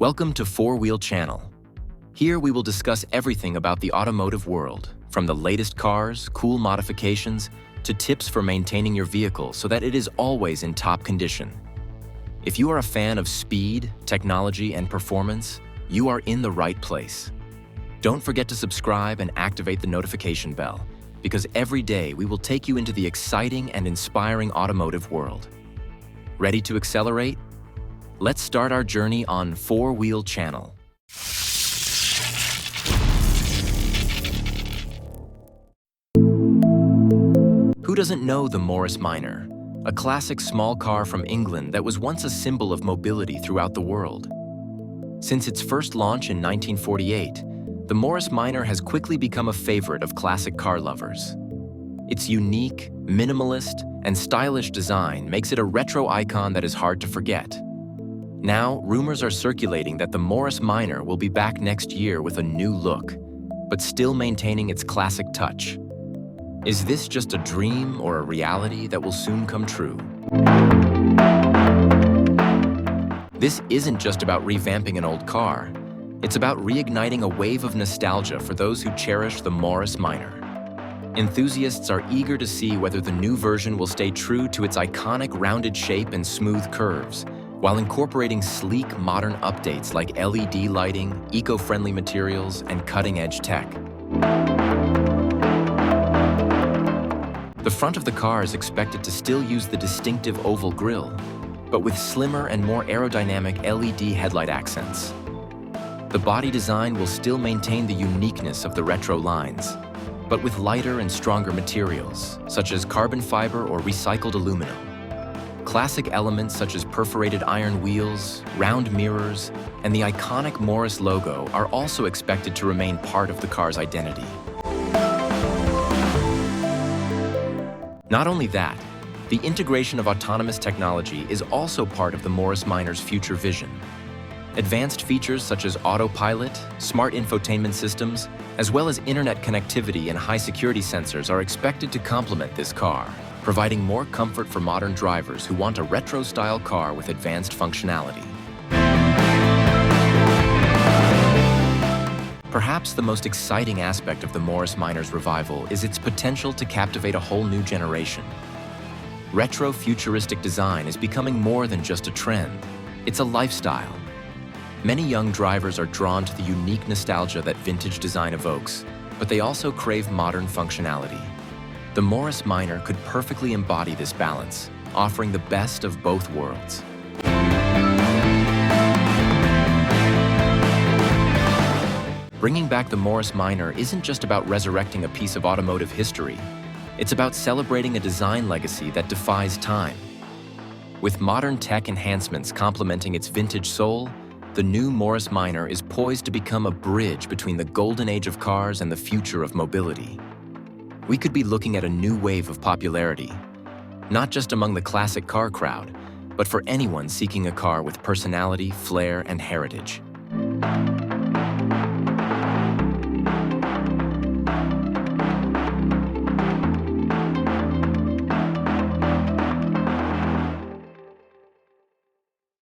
Welcome to Four Wheel Channel. Here we will discuss everything about the automotive world, from the latest cars, cool modifications, to tips for maintaining your vehicle so that it is always in top condition. If you are a fan of speed, technology, and performance, you are in the right place. Don't forget to subscribe and activate the notification bell, because every day we will take you into the exciting and inspiring automotive world. Ready to accelerate? Let's start our journey on Four Wheel Channel. Who doesn't know the Morris Minor, a classic small car from England that was once a symbol of mobility throughout the world? Since its first launch in 1948, the Morris Minor has quickly become a favorite of classic car lovers. Its unique, minimalist, and stylish design makes it a retro icon that is hard to forget. Now, rumors are circulating that the Morris Minor will be back next year with a new look, but still maintaining its classic touch. Is this just a dream or a reality that will soon come true? This isn't just about revamping an old car. It's about reigniting a wave of nostalgia for those who cherish the Morris Minor. Enthusiasts are eager to see whether the new version will stay true to its iconic rounded shape and smooth curves, while incorporating sleek, modern updates like LED lighting, eco-friendly materials, and cutting-edge tech. The front of the car is expected to still use the distinctive oval grille, but with slimmer and more aerodynamic LED headlight accents. The body design will still maintain the uniqueness of the retro lines, but with lighter and stronger materials, such as carbon fiber or recycled aluminum. Classic elements such as perforated iron wheels, round mirrors, and the iconic Morris logo are also expected to remain part of the car's identity. Not only that, the integration of autonomous technology is also part of the Morris Minor's future vision. Advanced features such as autopilot, smart infotainment systems, as well as internet connectivity and high-security sensors are expected to complement this car, providing more comfort for modern drivers who want a retro-style car with advanced functionality. Perhaps the most exciting aspect of the Morris Minor's revival is its potential to captivate a whole new generation. Retro futuristic design is becoming more than just a trend. It's a lifestyle. Many young drivers are drawn to the unique nostalgia that vintage design evokes, but they also crave modern functionality. The Morris Minor could perfectly embody this balance, offering the best of both worlds. Bringing back the Morris Minor isn't just about resurrecting a piece of automotive history. It's about celebrating a design legacy that defies time. With modern tech enhancements complementing its vintage soul, the new Morris Minor is poised to become a bridge between the golden age of cars and the future of mobility. We could be looking at a new wave of popularity, not just among the classic car crowd, but for anyone seeking a car with personality, flair, and heritage.